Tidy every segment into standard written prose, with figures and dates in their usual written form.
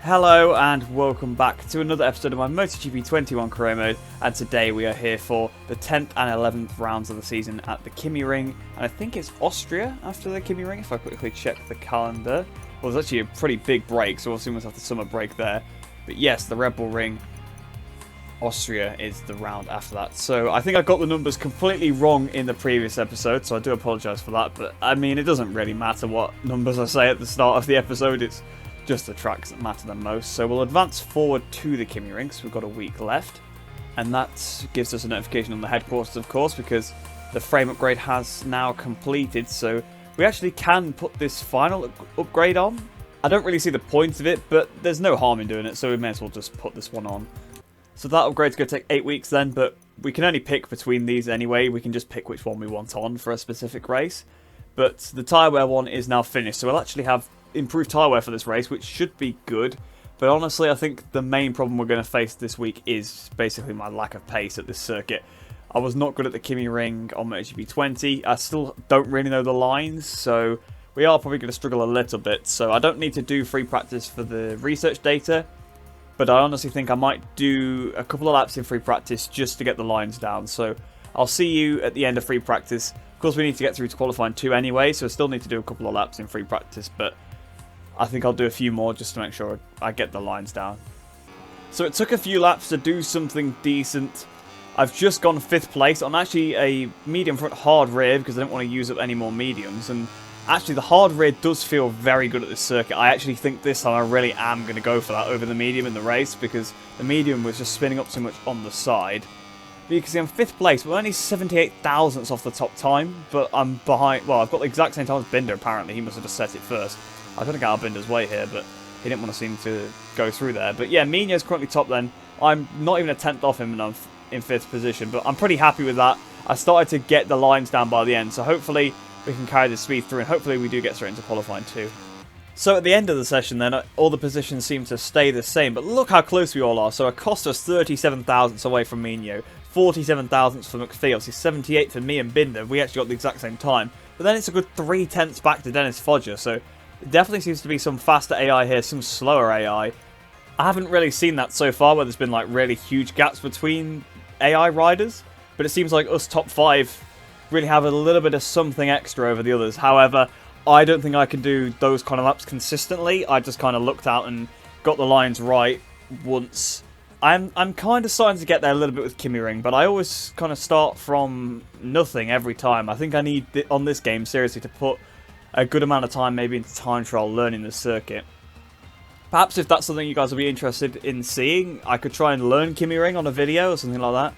Hello and welcome back to another episode of my MotoGP 21 career mode, and today we are here for the 10th and 11th rounds of the season at the Kymi Ring, and I think it's Austria after the Kymi Ring if I quickly check the calendar. Well, there's actually a pretty big break, so we'll soon have the summer break there. But yes, the Red Bull Ring, Austria is the round after that. So I think I got the numbers completely wrong in the previous episode, so I do apologise for that. But I mean, it doesn't really matter what numbers I say at the start of the episode, it's just the tracks that matter the most. So we'll advance forward to the Kymi Ring, so we've got a week left. And that gives us a notification on the headquarters, of course, because the frame upgrade has now completed. So we actually can put this final upgrade on. I don't really see the point of it, but there's no harm in doing it, so we may as well just put this one on. So that upgrade's going to take 8 weeks then, but we can only pick between these anyway. We can just pick which one we want on for a specific race. But the tyre wear one is now finished, so we'll actually have improved tyre wear for this race, which should be good. But honestly, I think the main problem we're going to face this week is basically my lack of pace at this circuit. I was not good at the Kymi Ring on MotoGP 20. I still don't really know the lines, so we are probably going to struggle a little bit. So I don't need to do free practice for the research data, but I honestly think I might do a couple of laps in free practice just to get the lines down. So I'll see you at the end of free practice. Of course, we need to get through to qualifying 2 anyway, so I still need to do a couple of laps in free practice, but I think I'll do a few more just to make sure I get the lines down. So it took a few laps to do something decent. I've just gone 5th place on actually a medium front hard rear because I don't want to use up any more mediums. And actually the hard rear does feel very good at this circuit. I actually think this time I really am going to go for that over the medium in the race because the medium was just spinning up so much on the side. But you can see I'm 5th place, but only 78 thousandths off the top time. But I'm behind, well, I've got the exact same time as Binder apparently. He must have just set it first. I couldn't get out of Binder's way here, but he didn't want to seem to go through there. But yeah, Mino's currently top then. I'm not even a 10th off him and I'm in 5th position, but I'm pretty happy with that. I started to get the lines down by the end, so hopefully we can carry this speed through and hopefully we do get straight into qualifying too. So at the end of the session then, all the positions seem to stay the same, but look how close we all are. So Acosta's 37 thousandths away from Mino, 47 thousandths for McPhee, obviously 78 for me and Binder. We actually got the exact same time, but then it's a good 3/10 back to Dennis Fodger, so it definitely seems to be some faster AI here, some slower AI. I haven't really seen that so far, where there's been like really huge gaps between AI riders, but it seems like us top 5 really have a little bit of something extra over the others. However, I don't think I can do those kind of laps consistently. I just kind of looked out and got the lines right once. I'm kind of starting to get there a little bit with Kymi Ring, but I always kind of start from nothing every time. I think I need, on this game, seriously, to put a good amount of time maybe into time trial learning the circuit. Perhaps if that's something you guys will be interested in seeing, I could try and learn Kymi Ring on a video or something like that.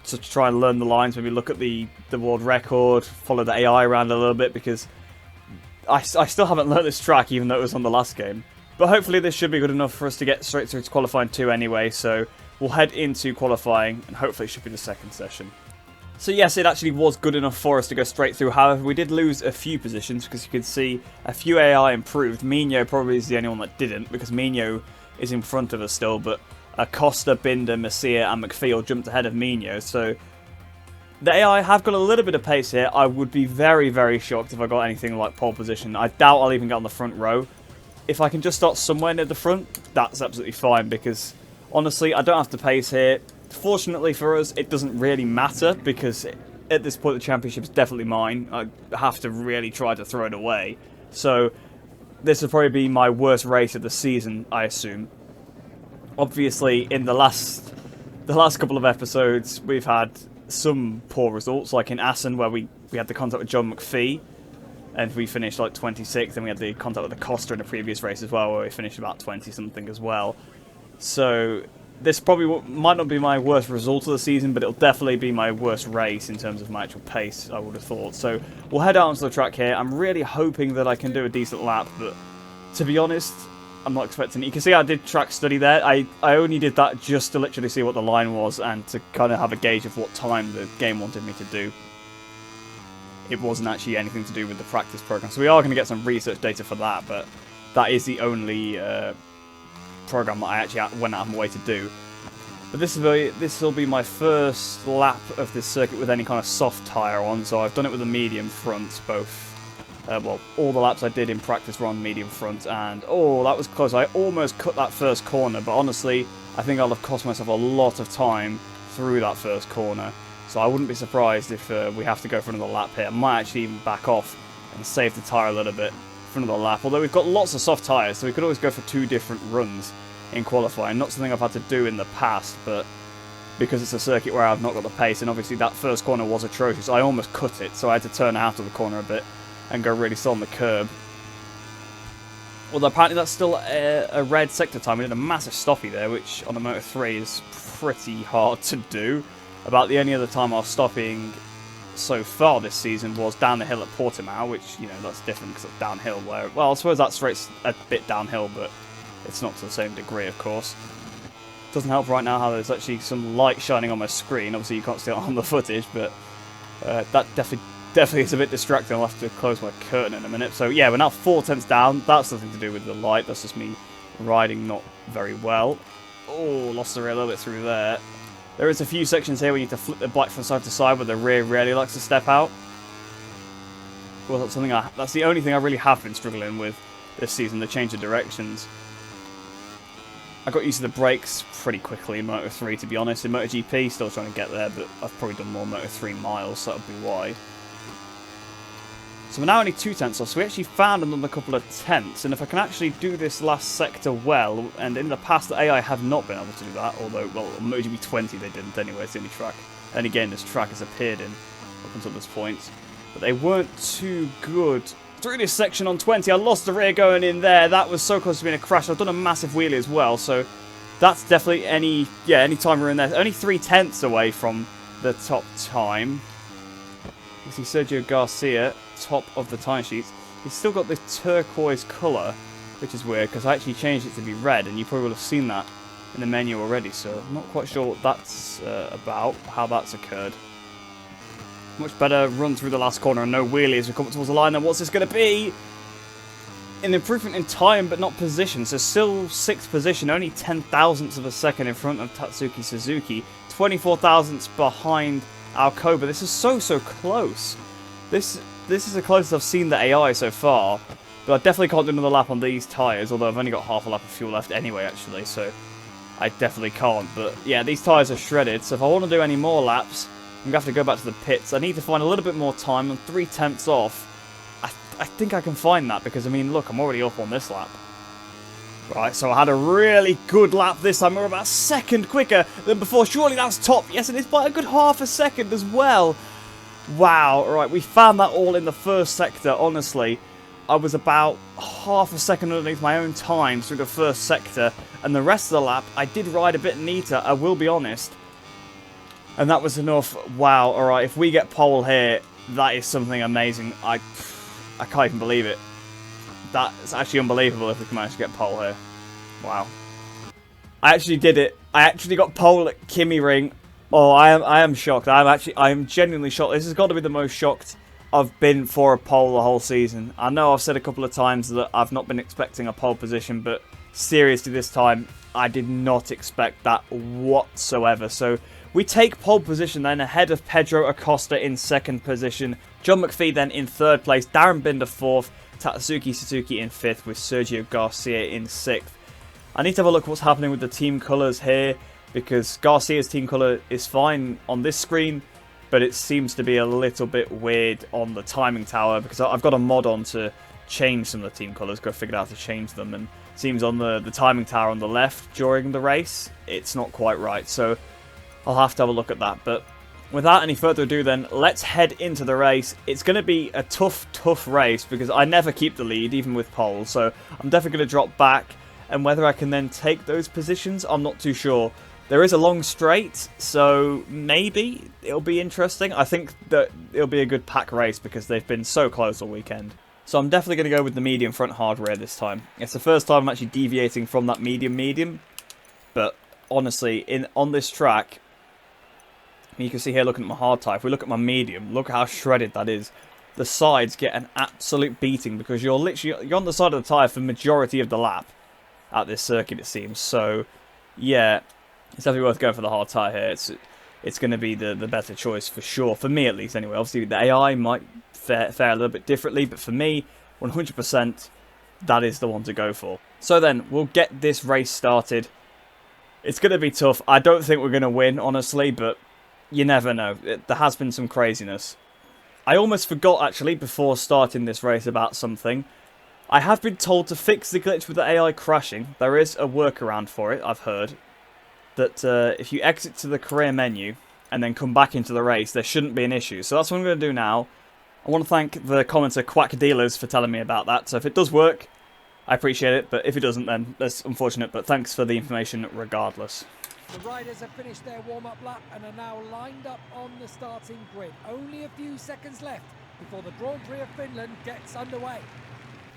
So to try and learn the lines, maybe look at the world record, follow the AI around a little bit, because I still haven't learned this track even though it was on the last game. But hopefully this should be good enough for us to get straight through to qualifying 2 anyway, so we'll head into qualifying and hopefully it should be the second session. So yes, it actually was good enough for us to go straight through. However, we did lose a few positions because you can see a few AI improved. Mino probably is the only one that didn't because Mino is in front of us still, but Acosta, Binder, Masia and McPhee jumped ahead of Mino. So the AI have got a little bit of pace here. I would be very, very shocked if I got anything like pole position. I doubt I'll even get on the front row. If I can just start somewhere near the front, that's absolutely fine because honestly, I don't have to pace here. Fortunately for us, it doesn't really matter because at this point the championship is definitely mine. I have to really try to throw it away. So this will probably be my worst race of the season, I assume. Obviously, in the last couple of episodes, we've had some poor results, like in Assen where we had the contact with John McPhee and we finished like 26th, and we had the contact with Acosta in the previous race as well where we finished about 20 something as well. So this probably might not be my worst result of the season, but it'll definitely be my worst race in terms of my actual pace, I would have thought. So we'll head out onto the track here. I'm really hoping that I can do a decent lap, but to be honest, I'm not expecting it. You can see I did track study there. I only did that just to literally see what the line was and to kind of have a gauge of what time the game wanted me to do. It wasn't actually anything to do with the practice program. So we are going to get some research data for that, but that is the only program that I actually went out of my way to do. But this will be my first lap of this circuit with any kind of soft tyre on, so I've done it with a medium front, both Well, all the laps I did in practice were on medium front, and oh, that was close. I almost cut that first corner, but honestly, I think I'll have cost myself a lot of time through that first corner. So I wouldn't be surprised if we have to go for another lap here. I might actually even back off and save the tyre a little bit for another lap. Although we've got lots of soft tyres, so we could always go for 2 different runs in qualifying. Not something I've had to do in the past, but because it's a circuit where I've not got the pace, and obviously that first corner was atrocious. I almost cut it, so I had to turn out of the corner a bit and go really slow on the curb. Although apparently that's still a red sector time. We did a massive stoppie there, which on the Moto 3 is pretty hard to do. About the only other time I was stopping so far this season was down the hill at Portimao, which, you know, that's different because it's downhill. Where, well, I suppose that straight's a bit downhill, but it's not to the same degree, of course. Doesn't help right now how there's actually some light shining on my screen. Obviously, you can't see it on the footage, but that definitely is a bit distracting. I'll have to close my curtain in a minute. So yeah, we're now 4 tenths down. That's nothing to do with the light. That's just me riding not very well. Oh, lost the rear a little bit through there. There is a few sections here where you need to flip the bike from side to side where the rear rarely likes to step out. Well, that's the only thing I really have been struggling with this season, the change of directions. I got used to the brakes pretty quickly in Moto 3, to be honest. In MotoGP, still trying to get there, but I've probably done more Moto 3 miles, so that'll be why. So we're now only 2 tenths off, so we actually found another couple of tenths, and if I can actually do this last sector well, and in the past the AI have not been able to do that, although, well, MotoGP 20 they didn't anyway, it's the only track, and again this track has appeared in up until this point, but they weren't too good. Through this section on 20, I lost the rear going in there. That was so close to being a crash. I've done a massive wheelie as well, so that's definitely any time we're in there. Only 3 tenths away from the top time. You see Sergio Garcia, top of the time sheets. He's still got this turquoise colour, which is weird because I actually changed it to be red, and you probably would have seen that in the menu already, so I'm not quite sure what that's about, how that's occurred. Much better run through the last corner and no wheelie as we come towards the line. Then what's this going to be? An improvement in time but not position. So still 6th position, only 10 thousandths of a second in front of Tatsuki Suzuki. 24 thousandths behind Alcoba. This is so close. This is the closest I've seen the AI so far. But I definitely can't do another lap on these tyres, although I've only got half a lap of fuel left anyway, actually. So I definitely can't. But yeah, these tyres are shredded. So if I want to do any more laps, I'm going to have to go back to the pits. I need to find a little bit more time. I'm 3 tenths off. I think I can find that because, I mean, look, I'm already up on this lap. Right, so I had a really good lap this time. We're about a second quicker than before. Surely that's top. Yes, it is by a good half a second as well. Wow, right, we found that all in the first sector, honestly. I was about half a second underneath my own time through the first sector. And the rest of the lap, I did ride a bit neater, I will be honest. And that was enough. Wow, alright, if we get pole here, that is something amazing. I can't even believe it. That's actually unbelievable if we can manage to get pole here. Wow. I actually did it. I actually got pole at Kymi Ring. Oh, I am shocked. I am genuinely shocked. This has got to be the most shocked I've been for a pole the whole season. I know I've said a couple of times that I've not been expecting a pole position, but seriously this time, I did not expect that whatsoever. So we take pole position then ahead of Pedro Acosta in 2nd position. John McPhee then in 3rd place. Darren Binder 4th. Tatsuki Suzuki in 5th with Sergio Garcia in 6th. I need to have a look at what's happening with the team colours here because Garcia's team colour is fine on this screen, but it seems to be a little bit weird on the timing tower because I've got a mod on to change some of the team colours, go figure out how to change them, and it seems on the timing tower on the left during the race, it's not quite right, so I'll have to have a look at that. But without any further ado then, let's head into the race. It's going to be a tough race because I never keep the lead, even with pole, so I'm definitely going to drop back, and whether I can then take those positions, I'm not too sure. There is a long straight, so maybe it'll be interesting. I think that it'll be a good pack race because they've been so close all weekend. So I'm definitely going to go with the medium front hard rear this time. It's the first time I'm actually deviating from that medium, but honestly, on this track, you can see here looking at my hard tyre, if we look at my medium, look how shredded that is. The sides get an absolute beating because you're on the side of the tyre for the majority of the lap at this circuit, it seems. So yeah, it's definitely worth going for the hard tyre here. It's going to be the better choice for sure, for me at least anyway. Obviously the AI might fare a little bit differently, but for me, 100%, that is the one to go for. So then, we'll get this race started. It's going to be tough. I don't think we're going to win, honestly, but you never know. There has been some craziness. I almost forgot, actually, before starting this race about something. I have been told to fix the glitch with the AI crashing. There is a workaround for it, I've heard. That if you exit to the career menu and then come back into the race, there shouldn't be an issue. So that's what I'm going to do now. I want to thank the commenter Quack Dealers for telling me about that. So if it does work, I appreciate it. But if it doesn't, then that's unfortunate. But thanks for the information regardless. The riders have finished their warm-up lap and are now lined up on the starting grid. Only a few seconds left before the Grand Prix of Finland gets underway.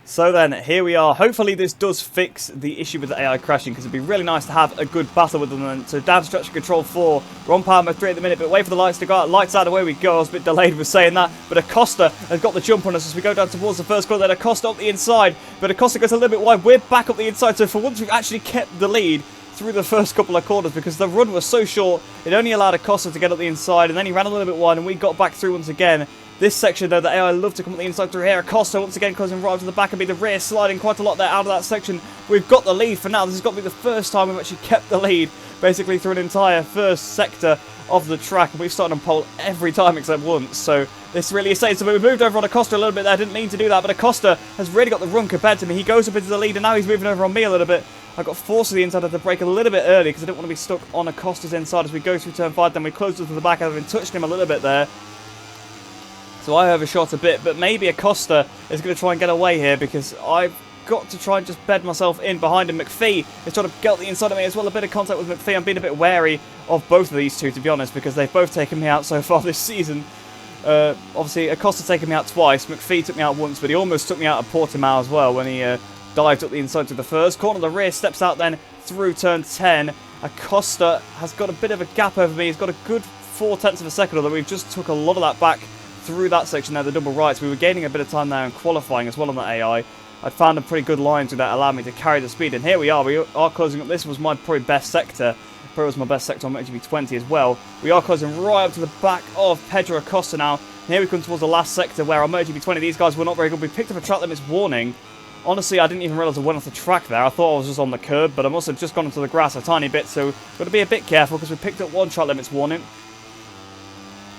So then, here we are. Hopefully this does fix the issue with the AI crashing, because it'd be really nice to have a good battle with them. So down to traction control 4. We're on power mode 3 at the minute, but wait for the lights to go out. Lights out, away we go. I was a bit delayed with saying that, but Acosta has got the jump on us as we go down towards the first corner. Then Acosta up the inside, but Acosta goes a little bit wide. We're back up the inside, so for once we've actually kept the lead through the first couple of corners, because the run was so short, it only allowed Acosta to get up the inside, and then he ran a little bit wide, and we got back through once again. This section, though, the AI love to come up the inside through here. Acosta once again closing right to the back and be the rear, sliding quite a lot there out of that section. We've got the lead for now. This has got to be the first time we've actually kept the lead, basically through an entire first sector of the track. And we've started on pole every time except once, so this really is safe. So we moved over on Acosta a little bit there. I didn't mean to do that, but Acosta has really got the run compared to me. He goes up into the lead, and now he's moving over on me a little bit. I got forced to the inside of the brake a little bit early because I didn't want to be stuck on Acosta's inside as we go through turn 5. Then we close to the back, having touched him a little bit there. So I overshot a bit, but maybe Acosta is going to try and get away here, because I've got to try and just bed myself in behind him. McPhee is trying to get up the inside of me as well. A bit of contact with McPhee. I'm being a bit wary of both of these two, to be honest, because they've both taken me out so far this season. Obviously, Acosta taken me out twice. McPhee took me out once, but he almost took me out of Portimao as well when he dived up the inside to the first corner. The rear steps out then through turn 10. Acosta has got a bit of a gap over me. He's got a good 0.4 of a second, although we've just took a lot of that back through that section there, the double rights. We were gaining a bit of time there and qualifying as well on the AI. I'd found a pretty good line that allowed me to carry the speed, and here we are closing up. This was my probably best sector. Probably was my best sector on MotoGP 20 as well. We are closing right up to the back of Pedro Acosta now. And here we come towards the last sector where on MotoGP 20 these guys were not very good. We picked up a track limits warning. Honestly, I didn't even realise I went off the track there. I thought I was just on the curb, but I must have just gone into the grass a tiny bit, so got to be a bit careful because we picked up one track limits warning.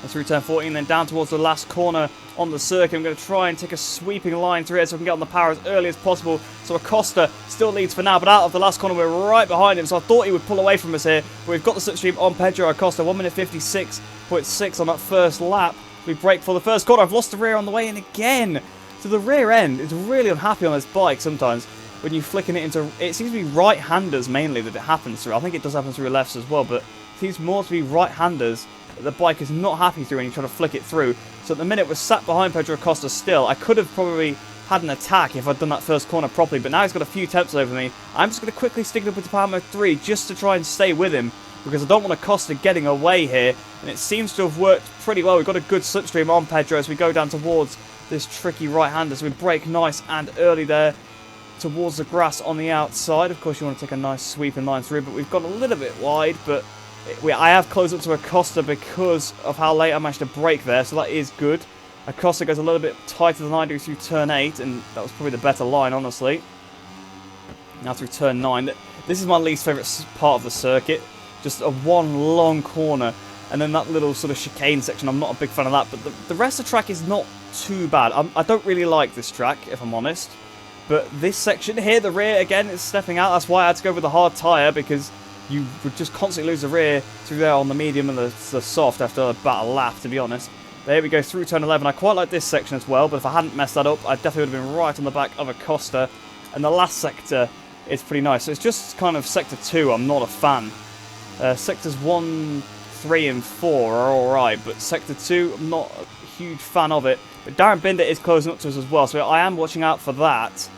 Through turn 14, then down towards the last corner on the circuit. I'm going to try and take a sweeping line through here so I can get on the power as early as possible. So Acosta still leads for now, but out of the last corner, we're right behind him. So I thought he would pull away from us here, but we've got the slipstream on Pedro Acosta. 1 minute 56.6 on that first lap. We brake for the first corner. I've lost the rear on the way in again. So the rear end is really unhappy on this bike sometimes. When you're flicking it into... It seems to be right-handers mainly that it happens through. I think it does happen through lefts as well, but it seems more to be right-handers the bike is not happy through when you try to flick it through. So at the minute we're sat behind Pedro Acosta still. I could have probably had an attack if I'd done that first corner properly, but now he's got a few temps over me. I'm just going to quickly stick it up into power mode 3 just to try and stay with him, because I don't want Acosta getting away here, and it seems to have worked pretty well. We've got a good slipstream on Pedro as we go down towards this tricky right-hander, so we brake nice and early there towards the grass on the outside. Of course you want to take a nice sweeping line through, but we've gone a little bit wide, but I have closed up to Acosta because of how late I managed to brake there, so that is good. Acosta goes a little bit tighter than I do through turn 8, and that was probably the better line, honestly. Now through turn 9. This is my least favourite part of the circuit. Just a one long corner, and then that little sort of chicane section. I'm not a big fan of that, but the rest of the track is not too bad. I don't really like this track, if I'm honest. But this section here, the rear, again, is stepping out. That's why I had to go with the hard tyre, because you would just constantly lose the rear through there on the medium and the soft after about a lap, to be honest. There we go, through turn 11. I quite like this section as well, but if I hadn't messed that up, I definitely would have been right on the back of Acosta. And the last sector is pretty nice. So it's just kind of sector 2 I'm not a fan. Sectors 1, 3 and 4 are alright, but sector 2 I'm not a huge fan of it. But Darren Binder is closing up to us as well, so I am watching out for that.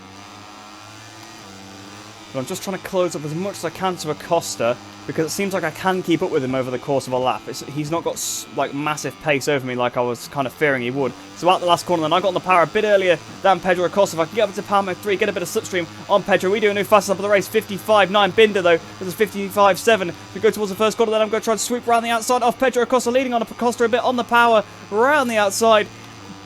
But I'm just trying to close up as much as I can to Acosta, because it seems like I can keep up with him over the course of a lap. He's not got like massive pace over me like I was kind of fearing he would. So out the last corner, then I got on the power a bit earlier than Pedro Acosta. If I can get up into power mode 3, get a bit of slipstream on Pedro. We do a new fastest lap of the race, 55.9. Binder though, this is 55.7. We go towards the first corner, then I'm going to try and swoop around the outside off Pedro Acosta, leading on Acosta a bit on the power around the outside.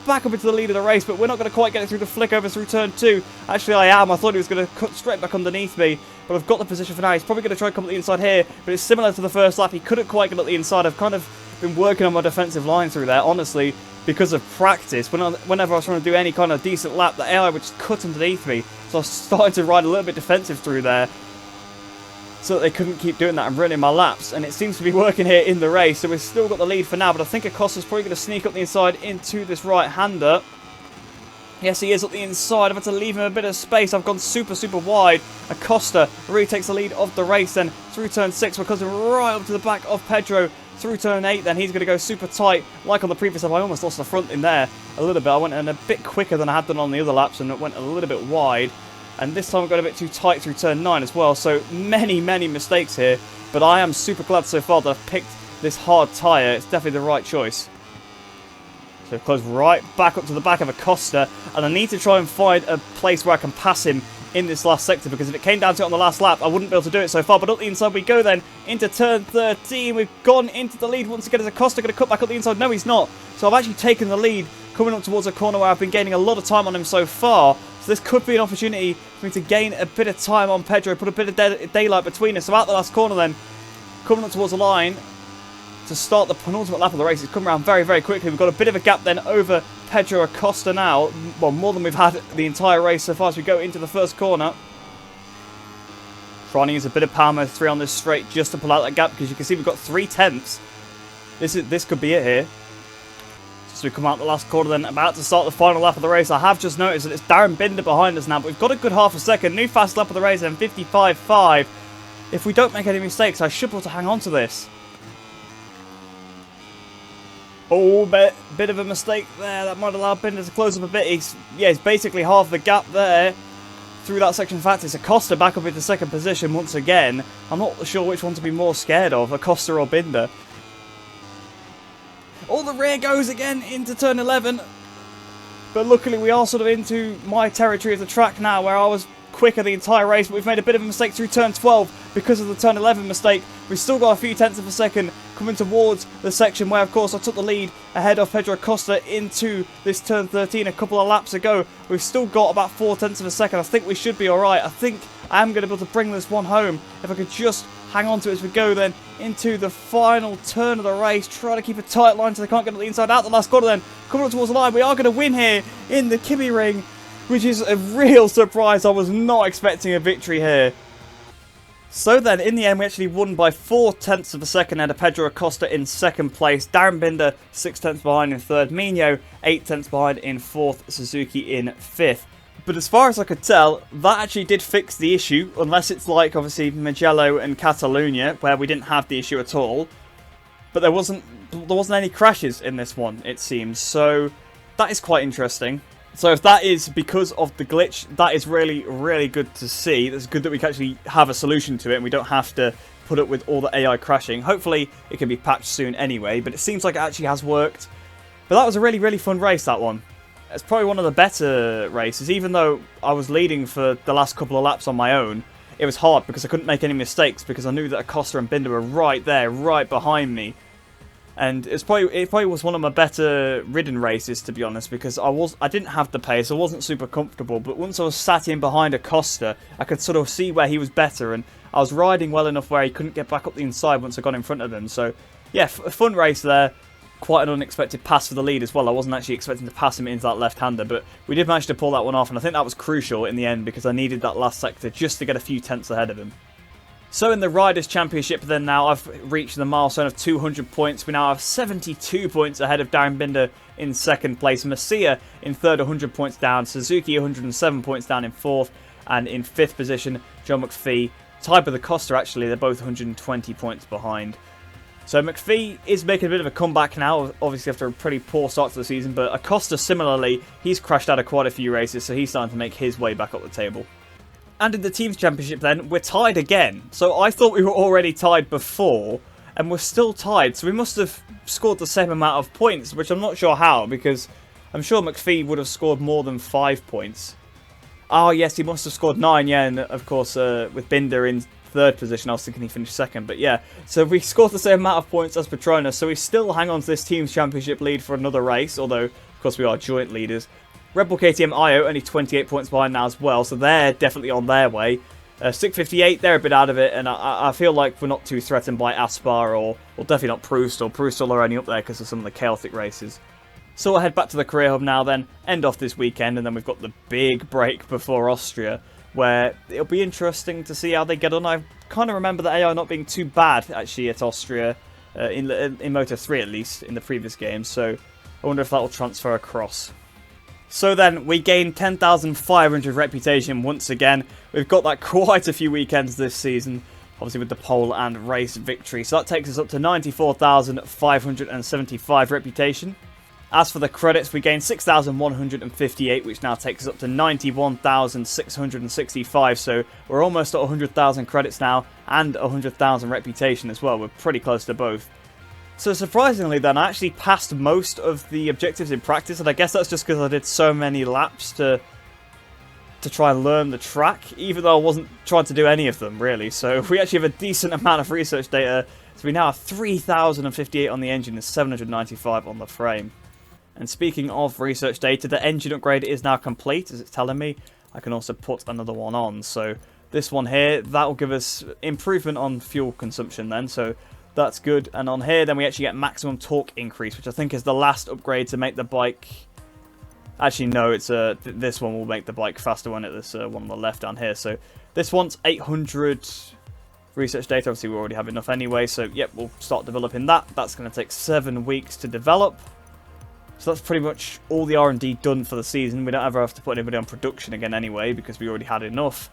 back up into the lead of the race, but we're not going to quite get it through the flick over through turn 2. Actually, I am. I thought he was going to cut straight back underneath me, but I've got the position for now. He's probably going to try and come up the inside here, but it's similar to the first lap. He couldn't quite get up the inside. I've kind of been working on my defensive line through there, honestly, because of practice. Whenever I was trying to do any kind of decent lap, the AI would just cut underneath me, so I was starting to ride a little bit defensive through there, so that they couldn't keep doing that and running my laps, and it seems to be working here in the race. So we've still got the lead for now, but I think Acosta's probably going to sneak up the inside into this right-hander. Yes, he is up the inside. I've had to leave him a bit of space. I've gone super, super wide. Acosta really takes the lead of the race then through turn 6. We're closing right up to the back of Pedro through turn 8 then. He's going to go super tight. Like on the previous lap, I almost lost the front in there a little bit. I went in a bit quicker than I had done on the other laps, and it went a little bit wide. And this time I got a bit too tight through turn 9 as well. So many, many mistakes here. But I am super glad so far that I've picked this hard tyre. It's definitely the right choice. So close right back up to the back of Acosta. And I need to try and find a place where I can pass him in this last sector. Because if it came down to it on the last lap, I wouldn't be able to do it so far. But up the inside we go then into turn 13. We've gone into the lead once again. Is Acosta going to cut back up the inside? No, he's not. So I've actually taken the lead coming up towards a corner where I've been gaining a lot of time on him so far. So this could be an opportunity for me to gain a bit of time on Pedro, put a bit of daylight between us. So out the last corner then, coming up towards the line to start the penultimate lap of the race. It's come around very, very quickly. We've got a bit of a gap then over Pedro Acosta now. Well, more than we've had the entire race so far as we go into the first corner. Trying to use a bit of power mode 3 on this straight just to pull out that gap, because you can see we've got 3/10. This could be it here. So we come out the last corner then, about to start the final lap of the race. I have just noticed that it's Darren Binder behind us now, but we've got a good half a second. New fast lap of the race then, 55.5. If we don't make any mistakes, I should be able to hang on to this. Oh, bit of a mistake there. That might allow Binder to close up a bit. He's basically half the gap there through that section. In fact, it's Acosta back up into second position once again. I'm not sure which one to be more scared of, Acosta or Binder. All the rear goes again into turn 11. But luckily we are sort of into my territory of the track now, where I was quicker the entire race, but we've made a bit of a mistake through turn 12 because of the turn 11 mistake. We've still got a few tenths of a second coming towards the section where, of course, I took the lead ahead of Pedro Acosta into this turn 13 a couple of laps ago. We've still got about 4 tenths of a second. I think we should be alright. I think I am going to be able to bring this one home if I could just hang on to it as we go then into the final turn of the race. Try to keep a tight line so they can't get to the inside. Out the last corner then, coming up towards the line. We are going to win here in the Kymi Ring, which is a real surprise. I was not expecting a victory here. So then, in the end, we actually won by 4 tenths of a second ahead of Pedro Acosta in second place. Darren Binder 6 tenths behind in third. Mino 8 tenths behind in fourth. Suzuki in fifth. But as far as I could tell, that actually did fix the issue, unless it's like, obviously, Mugello and Catalunya, where we didn't have the issue at all. But there wasn't any crashes in this one, it seems. So that is quite interesting. So if that is because of the glitch, that is really, really good to see. It's good that we can actually have a solution to it and we don't have to put up with all the AI crashing. Hopefully it can be patched soon anyway, but it seems like it actually has worked. But that was a really, really fun race, that one. It's probably one of the better races. Even though I was leading for the last couple of laps on my own, it was hard because I couldn't make any mistakes because I knew that Acosta and Binder were right there, right behind me. And it probably was one of my better ridden races, to be honest, because I didn't have the pace, I wasn't super comfortable, but once I was sat in behind Acosta, I could sort of see where he was better, and I was riding well enough where he couldn't get back up the inside once I got in front of him. So yeah, a fun race there. Quite an unexpected pass for the lead as well. I wasn't actually expecting to pass him into that left-hander, but we did manage to pull that one off, and I think that was crucial in the end because I needed that last sector just to get a few tenths ahead of him. So in the Riders' Championship then now, I've reached the milestone of 200 points. We now have 72 points ahead of Darren Binder in second place. Masia in third, 100 points down. Suzuki 107 points down in fourth. And in fifth position, John McPhee, tied with Acosta actually. They're both 120 points behind. So McPhee is making a bit of a comeback now, obviously after a pretty poor start to the season. But Acosta similarly, he's crashed out of quite a few races, so he's starting to make his way back up the table. And in the Teams Championship then, we're tied again. So I thought we were already tied before, and we're still tied. So we must have scored the same amount of points, which I'm not sure how, because I'm sure McPhee would have scored more than 5 points. Oh yes, he must have scored 9, yeah, and of course with Binder in third position, I was thinking he finished second, but yeah. So we scored the same amount of points as Petronas, so we still hang on to this Teams Championship lead for another race, although of course, we are joint leaders. Red Bull KTM IO only 28 points behind now as well, so they're definitely on their way. Stick 58, they're a bit out of it, and I feel like we're not too threatened by Aspar or definitely not Proust. Proust are only up there because of some of the chaotic races. So we'll head back to the career hub now then, end off this weekend, and then we've got the big break before Austria, where it'll be interesting to see how they get on. I kind of remember the AI not being too bad, actually, at Austria, in Moto3 at least, in the previous games, so I wonder if that will transfer across. So then, we gain 10,500 reputation once again. We've got that quite a few weekends this season, obviously with the pole and race victory, so that takes us up to 94,575 reputation. As for the credits, we gained 6,158, which now takes us up to 91,665, so we're almost at 100,000 credits now, and 100,000 reputation as well. We're pretty close to both. So surprisingly then, I actually passed most of the objectives in practice, and I guess that's just because I did so many laps to try and learn the track, even though I wasn't trying to do any of them, really. So we actually have a decent amount of research data, so we now have 3,058 on the engine and 795 on the frame. And speaking of research data, the engine upgrade is now complete, as it's telling me. I can also put another one on. So this one here, that will give us improvement on fuel consumption then. So that's good. And on here, then we actually get maximum torque increase, which I think is the last upgrade to make the bike... Actually, no, it's this one will make the bike faster when it's one on the left down here. So this one's 800 research data. Obviously, we already have enough anyway. So, yep, we'll start developing that. That's going to take 7 weeks to develop. So that's pretty much all the R&D done for the season. We don't ever have to put anybody on production again anyway, because we already had enough.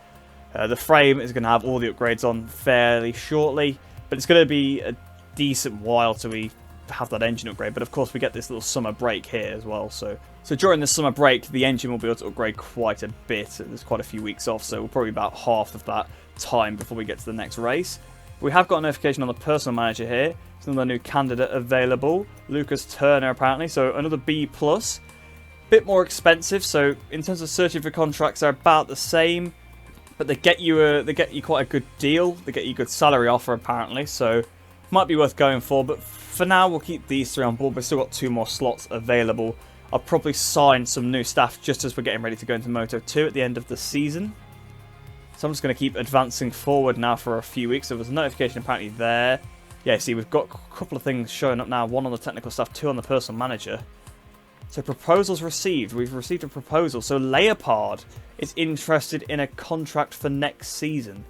The frame is going to have all the upgrades on fairly shortly, but it's going to be a decent while till we have that engine upgrade. But of course we get this little summer break here as well. So during the summer break, the engine will be able to upgrade quite a bit. There's quite a few weeks off, so we'll probably about half of that time before we get to the next race. We have got a notification on the personal manager here. There's another new candidate available, Lucas Turner apparently, so another B+. Bit more expensive, so in terms of searching for contracts, they're about the same, but they get you quite a good deal. They get you a good salary offer apparently, so might be worth going for. But for now, we'll keep these 3 on board. We've still got 2 more slots available. I'll probably sign some new staff just as we're getting ready to go into Moto2 at the end of the season. So I'm just going to keep advancing forward now for a few weeks. So there's a notification apparently there. Yeah, see, we've got a couple of things showing up now. 1 on the technical staff, 2 on the personal manager. So proposals received. We've received a proposal. So Leopard is interested in a contract for next season.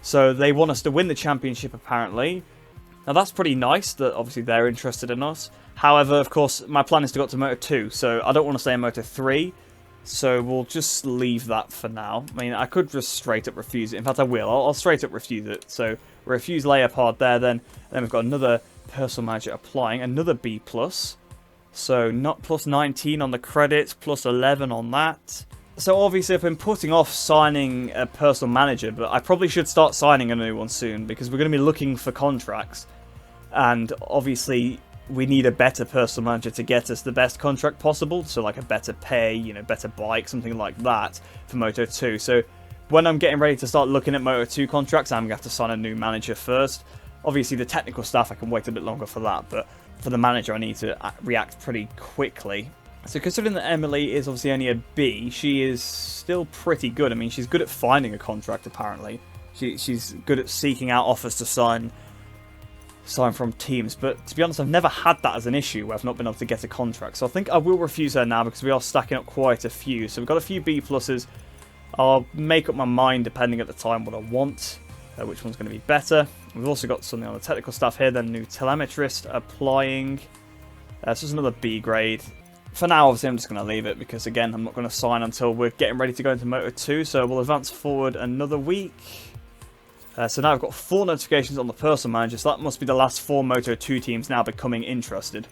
So they want us to win the championship apparently. Now that's pretty nice that obviously they're interested in us. However, of course, my plan is to go up to Moto2. So I don't want to stay in Moto3. So we'll just leave that for now. I mean, I could just straight up refuse it. In fact, I will. I'll straight up refuse it. So refuse Leopard there then. And then we've got another personal manager applying. Another B+. So not plus 19 on the credits, plus 11 on that. So obviously I've been putting off signing a personal manager, but I probably should start signing a new one soon because we're going to be looking for contracts. And obviously we need a better personal manager to get us the best contract possible. So like a better pay, you know, better bike, something like that for Moto2. So when I'm getting ready to start looking at Moto2 contracts, I'm going to have to sign a new manager first. Obviously the technical staff, I can wait a bit longer for that. But for the manager, I need to react pretty quickly. So considering that Emily is obviously only a B, she is still pretty good. I mean, she's good at finding a contract apparently. She's good at seeking out offers to sign from teams, but to be honest, I've never had that as an issue where I've not been able to get a contract. So I think I will refuse her now because we are stacking up quite a few. So we've got a few B+. I'll make up my mind depending at the time what I want, which one's going to be better. We've also got something on the technical stuff here, then new telemetrist applying. This is another B grade. For now, obviously, I'm just going to leave it because, again, I'm not going to sign until we're getting ready to go into Moto2. So we'll advance forward another week. So now I've got 4 notifications on the personal manager, so that must be the last 4 Moto2 teams now becoming interested.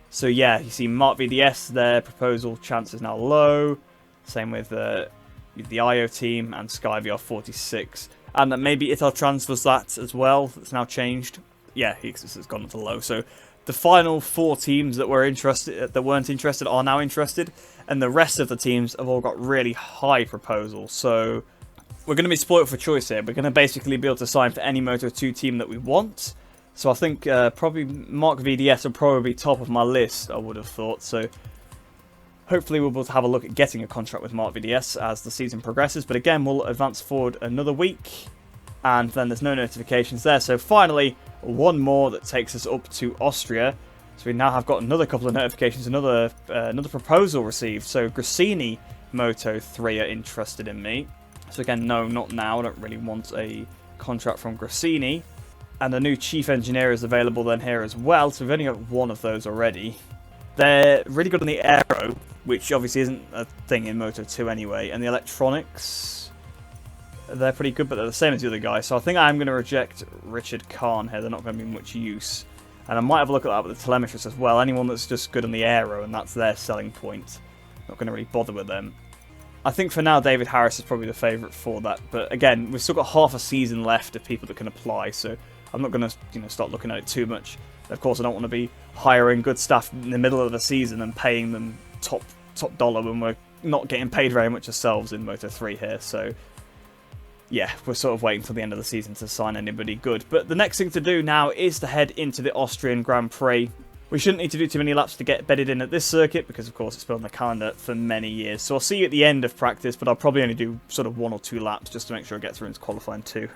So yeah, you see Mark VDS, their proposal chance is now low. Same with the IO team and Sky VR46. And maybe Ital transfers that as well, it's now changed. Yeah, it's gone up to low. So the final 4 teams that weren't interested are now interested. And the rest of the teams have all got really high proposals. So we're going to be spoiled for choice here. We're going to basically be able to sign for any Moto2 team that we want. So I think probably Mark VDS will probably be top of my list, I would have thought. So Hopefully we'll be able to have a look at getting a contract with Mark VDS as the season progresses. But again, we'll advance forward another week. And then there's no notifications there. So finally, one more that takes us up to Austria. So we now have got another couple of notifications, another proposal received. So Grassini Moto3 are interested in me. So again, no, not now. I don't really want a contract from Grassini. And a new chief engineer is available then here as well. So we've only got one of those already. They're really good on the aero, which obviously isn't a thing in Moto 2 anyway. And the electronics, they're pretty good, but they're the same as the other guy. So I think I'm going to reject Richard Kahn here. They're not going to be much use. And I might have a look at that with the telemetrist as well. Anyone that's just good on the aero, and that's their selling point. Not going to really bother with them. I think for now, David Harris is probably the favourite for that. But again, we've still got half a season left of people that can apply. So I'm not going to start looking at it too much. Of course, I don't want to be hiring good staff in the middle of the season and paying them top dollar when we're not getting paid very much ourselves in Moto 3 here. So yeah, we're sort of waiting till the end of the season to sign anybody good. But the next thing to do now is to head into the Austrian Grand Prix. We shouldn't need to do too many laps to get bedded in at this circuit because, of course, it's been on the calendar for many years. So I'll see you at the end of practice, but I'll probably only do sort of 1 or 2 laps just to make sure I get through into qualifying 2.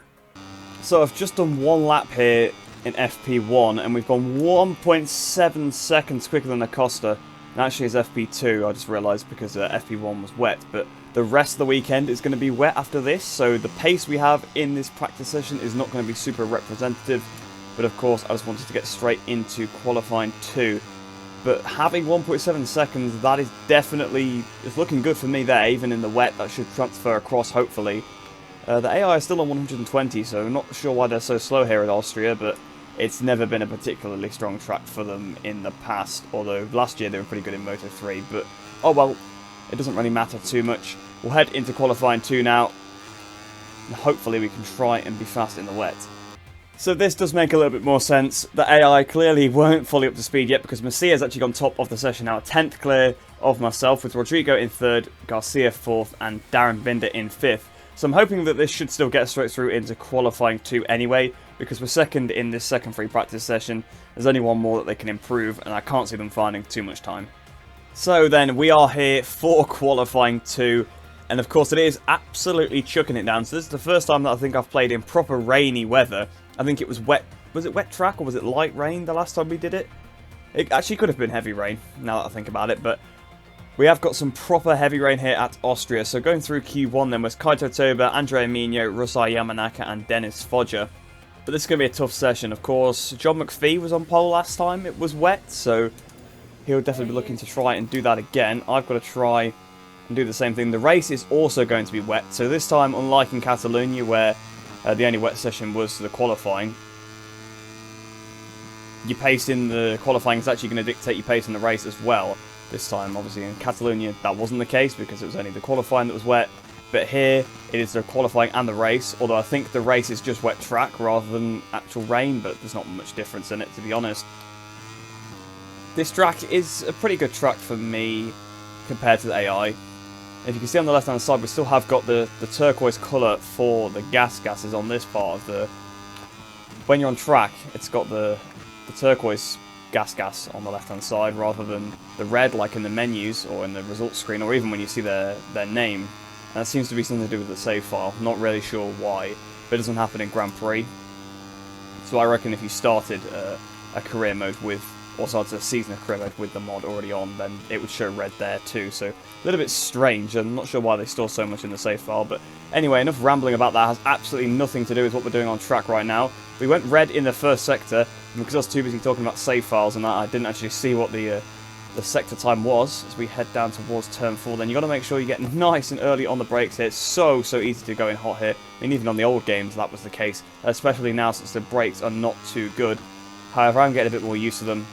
So I've just done 1 lap here in FP1, and we've gone 1.7 seconds quicker than Acosta. And actually it's FP2, I just realised, because FP1 was wet, but the rest of the weekend is going to be wet after this, so the pace we have in this practice session is not going to be super representative, but of course I just wanted to get straight into qualifying 2. But having 1.7 seconds, that is definitely, it's looking good for me there, even in the wet. That should transfer across, hopefully. The AI is still on 120, so I'm not sure why they're so slow here at Austria, but it's never been a particularly strong track for them in the past, although last year they were pretty good in Moto 3, but oh well, it doesn't really matter too much. We'll head into qualifying 2 now, and hopefully we can try and be fast in the wet. So this does make a little bit more sense. The AI clearly weren't fully up to speed yet because Macia's actually gone top of the session now, 10th clear of myself, with Rodrigo in 3rd, Garcia 4th, and Darren Binder in 5th. So I'm hoping that this should still get us straight through into qualifying 2 anyway, because we're 2nd in this second free practice session. There's only one more that they can improve, and I can't see them finding too much time. So then, we are here for qualifying 2, and of course it is absolutely chucking it down. So this is the first time that I think I've played in proper rainy weather. I think it was wet. Was it wet track or was it light rain the last time we did it? It actually could have been heavy rain, now that I think about it, but we have got some proper heavy rain here at Austria. So going through Q1 then was Kaito Toba, Andrea Mino, Rusai Yamanaka and Dennis Foggia. But this is going to be a tough session, of course. John McPhee was on pole last time. It was wet, so he'll definitely be looking to try and do that again. I've got to try and do the same thing. The race is also going to be wet. So this time, unlike in Catalonia, where the only wet session was the qualifying, your pace in the qualifying is actually going to dictate your pace in the race as well. This time, obviously, in Catalonia, that wasn't the case because it was only the qualifying that was wet. But here, it is the qualifying and the race, although I think the race is just wet track rather than actual rain, but there's not much difference in it, to be honest. This track is a pretty good track for me compared to the AI. If you can see on the left-hand side, we still have got the turquoise colour for the gases on this part of the... When you're on track, it's got the turquoise gas on the left-hand side rather than the red like in the menus or in the results screen or even when you see their name. And that seems to be something to do with the save file. Not really sure why, but it doesn't happen in Grand Prix. So I reckon if you started a career mode with, or started a season of career mode with the mod already on, then it would show red there too. So a little bit strange. I'm not sure why they store so much in the save file. But anyway, enough rambling about that. It has absolutely nothing to do with what we're doing on track right now. We went red in the first sector, and because I was too busy talking about save files and that, I didn't actually see what the sector time was as we head down towards turn 4. Then you got to make sure you get nice and early on the brakes here. It's so easy to go in hot here. I mean, even on the old games that was the case, especially now since the brakes are not too good. However, I'm getting a bit more used to them,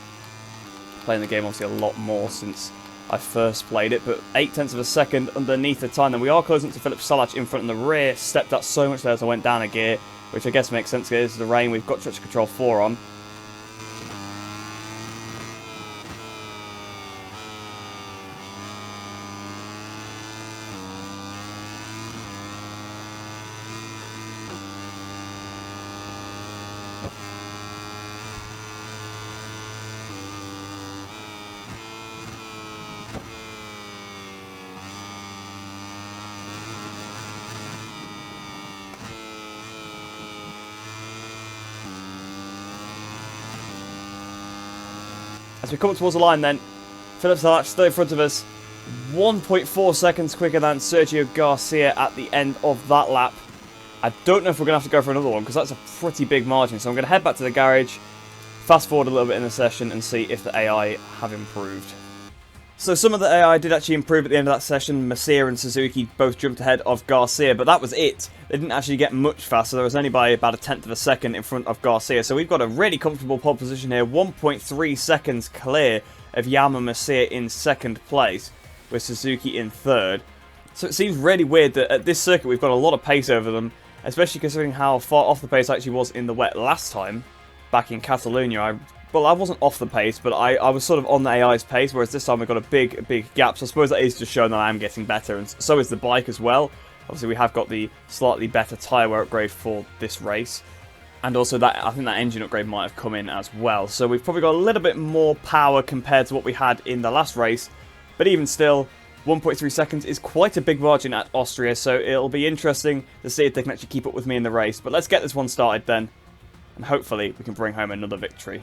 playing the game obviously a lot more since I first played it, but 0.8 of a second underneath the time. Then we are closing to Philip Salac in front, and the rear stepped up so much there as I went down a gear, which I guess makes sense because it's the rain. We've got traction control 4 on. As we come up towards the line then, Philip Salac still in front of us. 1.4 seconds quicker than Sergio Garcia at the end of that lap. I don't know if we're going to have to go for another one because that's a pretty big margin. So I'm going to head back to the garage, fast forward a little bit in the session and see if the AI have improved. So some of the AI did actually improve at the end of that session. Masia and Suzuki both jumped ahead of Garcia, but that was it. They didn't actually get much faster. There was only by about a tenth of a second in front of Garcia. So we've got a really comfortable pole position here. 1.3 seconds clear of Yama Masia in second place, with Suzuki in third. So it seems really weird that at this circuit we've got a lot of pace over them, especially considering how far off the pace I actually was in the wet last time, back in Catalonia. I wasn't off the pace, but I was sort of on the AI's pace, whereas this time we've got a big gap. So I suppose that is just showing that I am getting better, and so is the bike as well. Obviously we have got the slightly better tyre wear upgrade for this race. And also that I think that engine upgrade might have come in as well. So we've probably got a little bit more power compared to what we had in the last race. But even still, 1.3 seconds is quite a big margin at Austria, so it'll be interesting to see if they can actually keep up with me in the race. But let's get this one started then, and hopefully we can bring home another victory.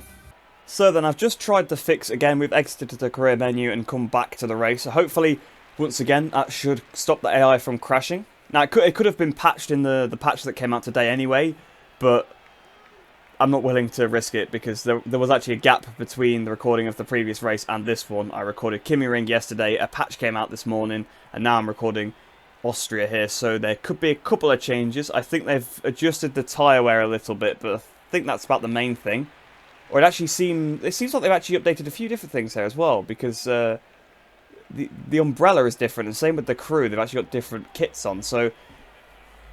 So then I've just tried the fix again. We've exited the career menu and come back to the race. So hopefully, once again, that should stop the AI from crashing. Now, it could have been patched in the patch that came out today anyway, but I'm not willing to risk it because there was actually a gap between the recording of the previous race and this one. I recorded Kymi Ring yesterday, a patch came out this morning, and now I'm recording Austria here, so there could be a couple of changes. I think they've adjusted the tyre wear a little bit, but I think that's about the main thing. Or it seems like they've actually updated a few different things here as well, because the umbrella is different, and same with the crew. They've actually got different kits on, so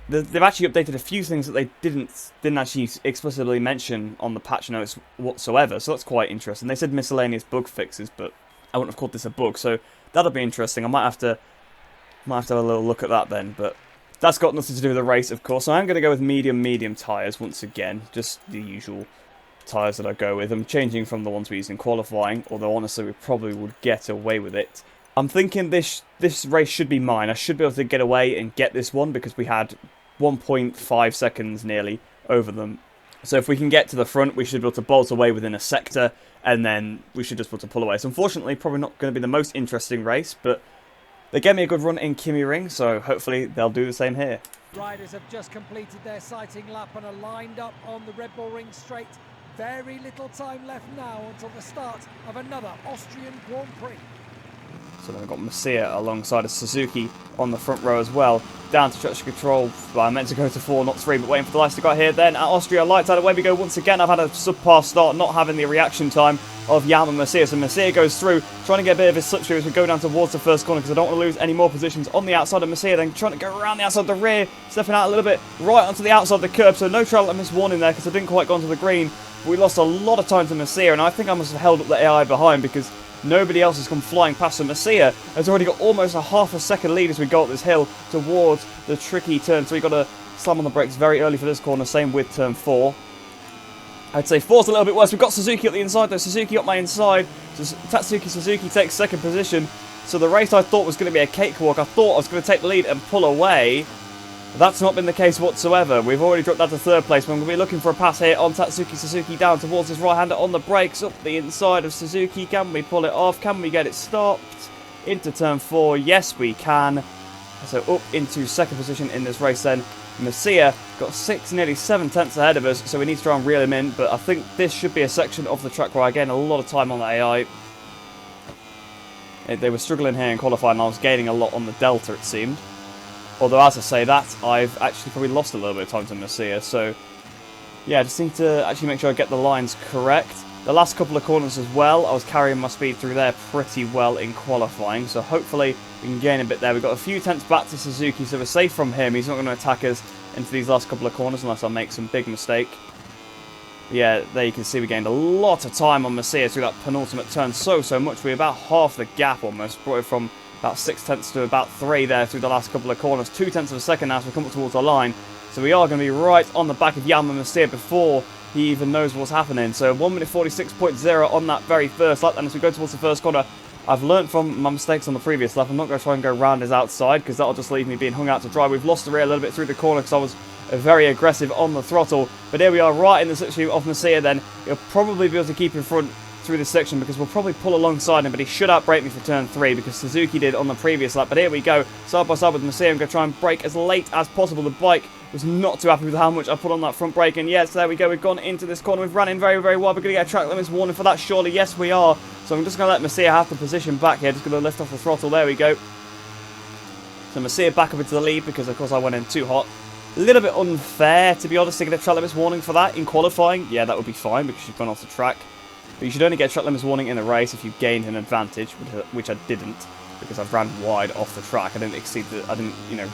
they've actually updated a few things that they didn't actually explicitly mention on the patch notes whatsoever. So that's quite interesting. They said miscellaneous bug fixes, but I wouldn't have called this a bug, so that'll be interesting. I might have to have a little look at that then, but that's got nothing to do with the race, of course. So I'm going to go with medium tyres once again, just the usual tyres that I go with. I'm changing from the ones we used in qualifying, although honestly we probably would get away with it. I'm thinking this race should be mine. I should be able to get away and get this one because we had 1.5 seconds nearly over them. So if we can get to the front, we should be able to bolt away within a sector, and then we should just be able to pull away. So unfortunately, probably not going to be the most interesting race, but they gave me a good run in Kymi Ring, so hopefully they'll do the same here. Riders have just completed their sighting lap and are lined up on the Red Bull Ring straight. Very little time left now until the start of another Austrian Grand Prix. So then we've got Masia alongside of Suzuki on the front row as well. Down to traction control. Well, I meant to go to 4, not 3, but waiting for the lights to go here. Then at Austria, lights out, away we go once again. I've had a subpar start, not having the reaction time of Yama Masia. So Masia goes through, trying to get a bit of his slipstream as we go down towards the first corner because I don't want to lose any more positions on the outside of Masia. Then trying to go around the outside of the rear, stepping out a little bit right onto the outside of the curb. So no trail miss warning there because I didn't quite go onto the green. But we lost a lot of time to Masia, and I think I must have held up the AI behind because nobody else has come flying past. So Masia has already got almost a half a second lead as we go up this hill towards the tricky turn 3. Got to slam on the brakes very early for this corner, same with turn 4. I'd say 4's a little bit worse. We've got Suzuki up the inside though. Suzuki up my inside. Tatsuki Suzuki takes second position. So the race I thought was going to be a cakewalk. I thought I was going to take the lead and pull away. That's not been the case whatsoever. We've already dropped down to third place. We're going to be looking for a pass here on Tatsuki Suzuki down towards his right-hander on the brakes. Up the inside of Suzuki. Can we pull it off? Can we get it stopped? Into turn 4. Yes, we can. So up into second position in this race then. Masia got 6, nearly 7 tenths ahead of us. So we need to try and reel him in. But I think this should be a section of the track where I gain a lot of time on the AI. They were struggling here in qualifying. I was gaining a lot on the Delta, it seemed. Although, as I say that, I've actually probably lost a little bit of time to Masia. So, yeah, I just need to actually make sure I get the lines correct. The last couple of corners as well, I was carrying my speed through there pretty well in qualifying. So, hopefully, we can gain a bit there. We've got a few tenths back to Suzuki, so we're safe from him. He's not going to attack us into these last couple of corners unless I make some big mistake. But yeah, there you can see we gained a lot of time on Masia through that penultimate turn. So much. We're about half the gap almost. Brought it from about 6 tenths to about 3 there through the last couple of corners. 2 tenths of a second now as we come up towards the line. So we are going to be right on the back of Yama Masia before he even knows what's happening. So 1 minute 46.0 on that very first lap. And as we go towards the first corner, I've learnt from my mistakes on the previous lap. I'm not going to try and go round his outside because that'll just leave me being hung out to dry. We've lost the rear a little bit through the corner because I was very aggressive on the throttle. But here we are right in the slipstream of Masia then. He'll probably be able to keep in front through this section because we'll probably pull alongside him, but he should outbrake me for turn 3 because Suzuki did on the previous lap. But here we go, side by side with Masia. I'm going to try and brake as late as possible. The bike was not too happy with how much I put on that front brake, and yes, there we go. We've gone into this corner. We've run in very, very wide. We're going to get a track limits warning for that, surely. Yes, we are. So I'm just going to let Masia have the position back here. Just going to lift off the throttle. There we go. So Masia back up into the lead because, of course, I went in too hot. A little bit unfair, to be honest, to get a track limits warning for that in qualifying. Yeah, that would be fine because you've gone off the track. But you should only get a track limits warning in the race if you gained an advantage, which I didn't, because I've ran wide off the track. I didn't exceed the,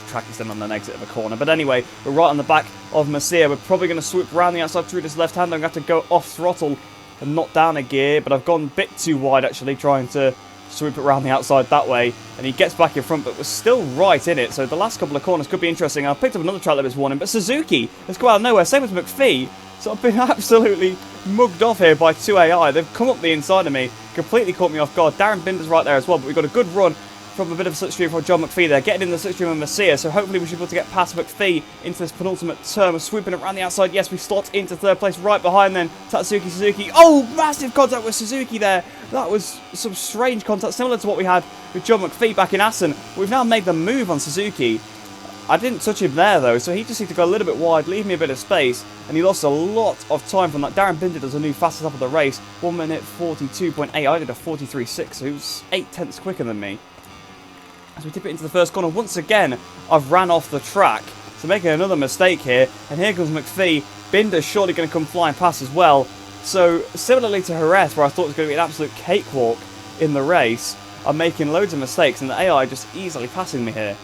track extend on the exit of a corner. But anyway, we're right on the back of Masia. We're probably going to swoop around the outside through this left hand. I'm going to have to go off throttle and not down a gear, but I've gone a bit too wide actually, trying to swoop it around the outside that way, and he gets back in front, but was still right in it. So the last couple of corners could be interesting. I picked up another track limits warning, but Suzuki has come out of nowhere, same as McPhee. So I've been absolutely mugged off here by 2AI. They've come up the inside of me, completely caught me off guard. Darren Binder's right there as well, but we've got a good run from a bit of a slipstream from John McPhee there, getting in the slipstream of Masia, so hopefully we should be able to get past McPhee into this penultimate turn. We're swooping around the outside. Yes, we slot into third place right behind then Tatsuki Suzuki. Oh, massive contact with Suzuki there. That was some strange contact, similar to what we had with John McPhee back in Assen. We've now made the move on Suzuki. I didn't touch him there though, so he just needed to go a little bit wide, leave me a bit of space, and he lost a lot of time from that. Darren Binder does a new fastest lap of the race, 1 minute 42.8. I did a 43.6, so he was 8 tenths quicker than me. As we dip it into the first corner, once again, I've ran off the track. So making another mistake here. And here comes McPhee. Binder's surely going to come flying past as well. So similarly to Jerez, where I thought it was going to be an absolute cakewalk in the race, I'm making loads of mistakes and the AI just easily passing me here.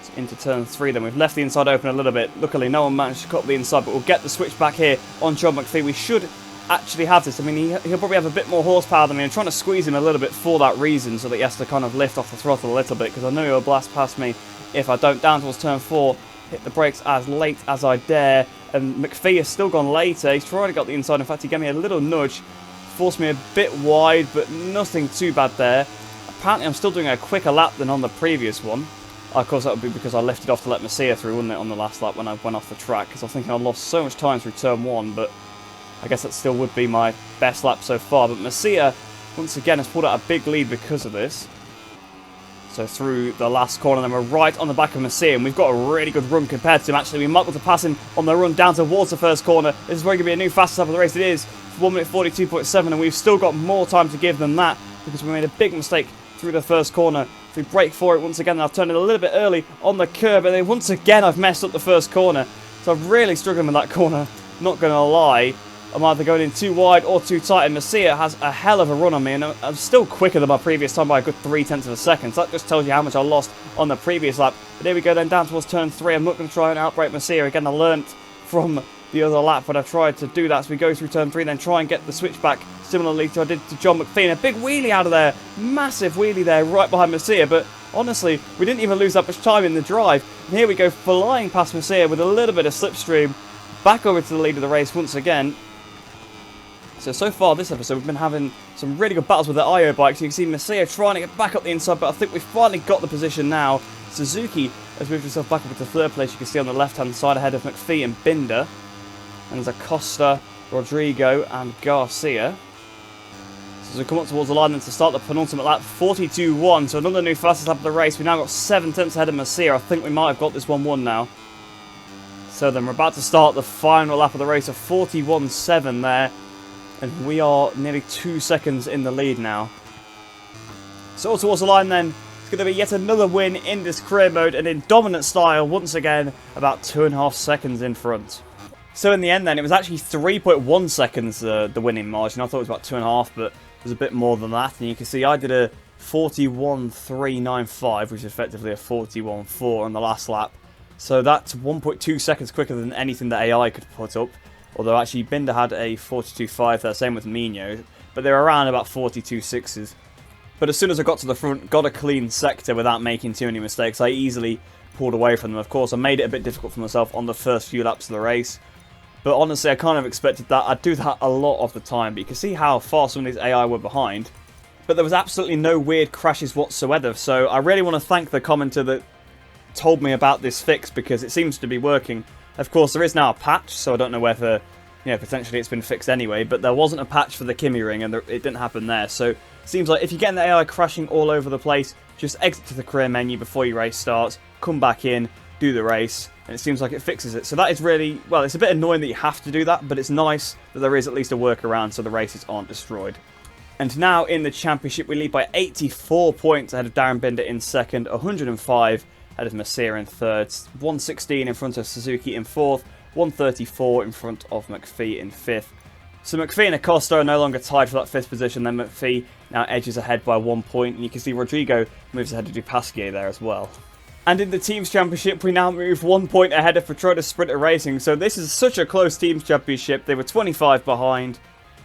So into turn 3 then. We've left the inside open a little bit. Luckily no one managed to cut the inside, but we'll get the switch back here on John McPhee. We should actually have this. I mean, he'll probably have a bit more horsepower than me. I'm trying to squeeze him a little bit for that reason, so that he has to kind of lift off the throttle a little bit, because I know he'll blast past me if I don't. Down towards turn 4, hit the brakes as late as I dare, and McPhee has still gone later. He's already got the inside. In fact, he gave me a little nudge, forced me a bit wide, but nothing too bad there. Apparently, I'm still doing a quicker lap than on the previous one. Of course, that would be because I lifted off to let Masia through, wouldn't it, on the last lap when I went off the track, because I was thinking I lost so much time through turn 1, but I guess that still would be my best lap so far. But Masia, once again, has pulled out a big lead because of this. So through the last corner, then we're right on the back of Masia, and we've got a really good run compared to him. Actually, we might be able to pass him on the run down towards the first corner. This is where going to be a new fastest lap of the race. It is 1 minute 42.7, and we've still got more time to give than that because we made a big mistake through the first corner. If we brake for it once again, I've turned it a little bit early on the curb, and then once again I've messed up the first corner. So I'm really struggling with that corner, not going to lie. I'm either going in too wide or too tight, and Masia has a hell of a run on me, and I'm still quicker than my previous time by a good 0.3 of a second, so that just tells you how much I lost on the previous lap. But here we go then, down towards turn 3. I'm not going to try and outbrake Masia. Again, I learnt from the other lap when I tried to do that, so we go through turn 3, then try and get the switch back, similarly to I did to John McPhee. And a big wheelie out of there, massive wheelie there, right behind Masia, but honestly, we didn't even lose that much time in the drive. And here we go, flying past Masia with a little bit of slipstream, back over to the lead of the race once again. So far this episode, we've been having some really good battles with the IO bikes. You can see Masia trying to get back up the inside, but I think we've finally got the position now. Suzuki has moved himself back up into third place. You can see on the left-hand side ahead of McPhee and Binder. And there's Acosta, Rodrigo and Garcia. So as we come up towards the line then to start the penultimate lap, 42.1. So another new fastest lap of the race. We've now got 7 tenths ahead of Masia. I think we might have got this 1-1 now. So then we're about to start the final lap of the race of 41.7 there. And we are nearly 2 seconds in the lead now. So towards the line then, it's going to be yet another win in this career mode and in dominant style once again, about 2.5 seconds in front. So in the end then, it was actually 3.1 seconds the winning margin. I thought it was about 2.5, but it was a bit more than that. And you can see I did a 41.395, which is effectively a 41.4 on the last lap. So that's 1.2 seconds quicker than anything that AI could put up. Although actually Binder had a 42.5 there, same with Mino, but they were around about 42.6s. But as soon as I got to the front, got a clean sector without making too many mistakes, I easily pulled away from them. Of course, I made it a bit difficult for myself on the first few laps of the race. But honestly, I kind of expected that. I'd do that a lot of the time, but you can see how far some of these AI were behind. But there was absolutely no weird crashes whatsoever, so I really want to thank the commenter that told me about this fix, because it seems to be working. Of course, there is now a patch, so I don't know whether yeah, potentially it's been fixed anyway, but there wasn't a patch for the Kymi Ring, and it didn't happen there. So it seems like if you're getting the AI crashing all over the place, just exit to the career menu before your race starts, come back in, do the race, and it seems like it fixes it. So that is really, well, it's a bit annoying that you have to do that, but it's nice that there is at least a workaround so the races aren't destroyed. And now in the championship, we lead by 84 points ahead of Darren Binder in second, 105 ahead of Messier in third, 116 in front of Suzuki in fourth, 134 in front of McPhee in 5th. So McPhee and Acosta are no longer tied for that 5th position, then McPhee now edges ahead by 1 point, and you can see Rodrigo moves ahead to Dupasquier there as well. And in the Teams Championship, we now move 1 point ahead of Petronas Sprinter Racing, so this is such a close Teams Championship. They were 25 behind,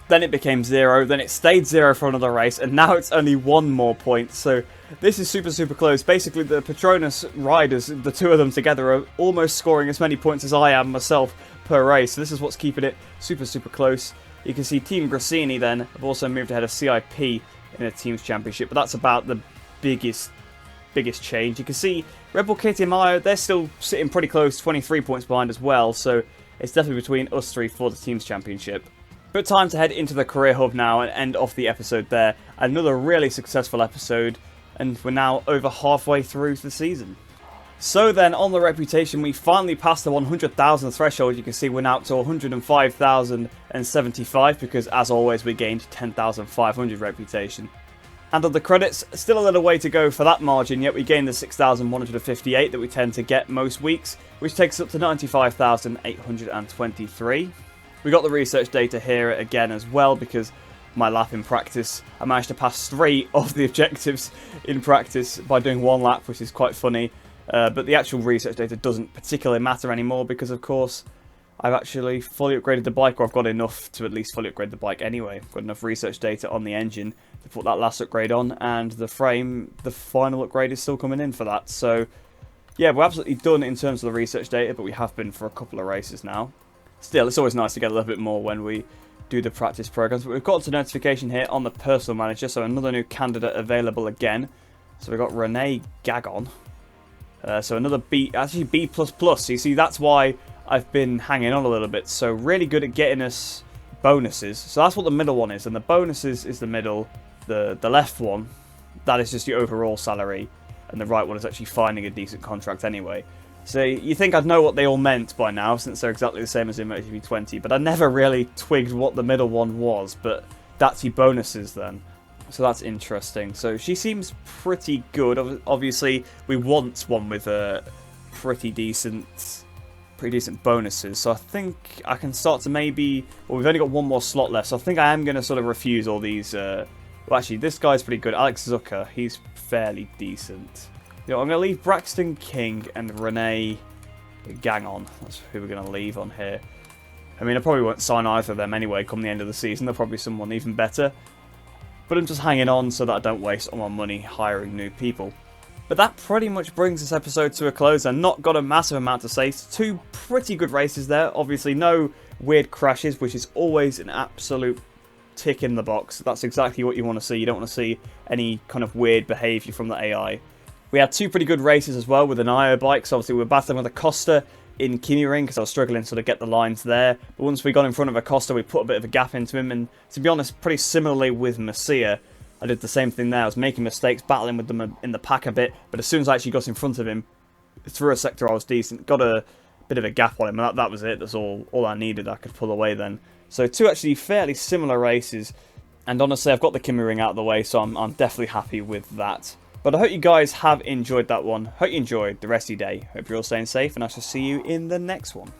then it became 0, then it stayed 0 for another race, and now it's only 1 more point, so this is super close. Basically, the Petronas riders, the two of them together, are almost scoring as many points as I am myself per race, so this is what's keeping it super close. You can see Team Grassini then have also moved ahead of CIP in the Teams Championship, but that's about the biggest change. You can see Red Bull KTM, they're still sitting pretty close, 23 points behind as well, so it's definitely between us three for the Teams Championship. But time to head into the Career Hub now and end off the episode there. Another really successful episode, and we're now over halfway through the season. So then, on the reputation, we finally passed the 100,000 threshold. You can see we're now up to 105,075 because, as always, we gained 10,500 reputation. And on the credits, still a little way to go for that margin, yet we gained the 6,158 that we tend to get most weeks, which takes us up to 95,823. We got the research data here again as well because my lap in practice, I managed to pass 3 of the objectives in practice by doing 1 lap, which is quite funny. But the actual research data doesn't particularly matter anymore because, of course, I've actually fully upgraded the bike, or I've got enough to at least fully upgrade the bike anyway. I've got enough research data on the engine to put that last upgrade on, and the frame, the final upgrade is still coming in for that. So, yeah, we're absolutely done in terms of the research data, but we have been for a couple of races now. Still, it's always nice to get a little bit more when we do the practice programs. But we've got a notification here on the personal manager, so another new candidate available again. So we've got Renee Gagon. So another B, actually B++. You see, that's why I've been hanging on a little bit. So really good at getting us bonuses. So that's what the middle one is, and the bonuses is the middle. The left one, that is just your overall salary, and the right one is actually finding a decent contract anyway. So you think I'd know what they all meant by now, since they're exactly the same as in MotoGP 20, but I never really twigged what the middle one was, but that's your bonuses then. So that's interesting. So she seems pretty good. Obviously, we want one with pretty decent bonuses. So I think I can start to maybe... Well, we've only got 1 more slot left, so I think I am going to sort of refuse all these... Well, actually, this guy's pretty good. Alex Zucker, he's fairly decent. You know, I'm going to leave Braxton King and Renee Gagon. That's who we're going to leave on here. I mean, I probably won't sign either of them anyway come the end of the season. They'll probably be someone even better. But I'm just hanging on so that I don't waste all my money hiring new people. But that pretty much brings this episode to a close. I've not got a massive amount to say. 2 pretty good races there. Obviously, no weird crashes, which is always an absolute tick in the box. That's exactly what you want to see. You don't want to see any kind of weird behaviour from the AI. We had 2 pretty good races as well with an IO bike. So obviously we were battling with Acosta in Kymi Ring because I was struggling to sort of get the lines there. But once we got in front of Acosta, we put a bit of a gap into him. And to be honest, pretty similarly with Messier, I did the same thing there. I was making mistakes, battling with them in the pack a bit. But as soon as I actually got in front of him, through a sector I was decent. Got a bit of a gap on him, and that was it. That's all I needed. I could pull away then. So 2 actually fairly similar races. And honestly, I've got the Kymi Ring out of the way, so I'm definitely happy with that. But I hope you guys have enjoyed that one. Hope you enjoyed the rest of your day. Hope you're all staying safe, and I shall see you in the next one.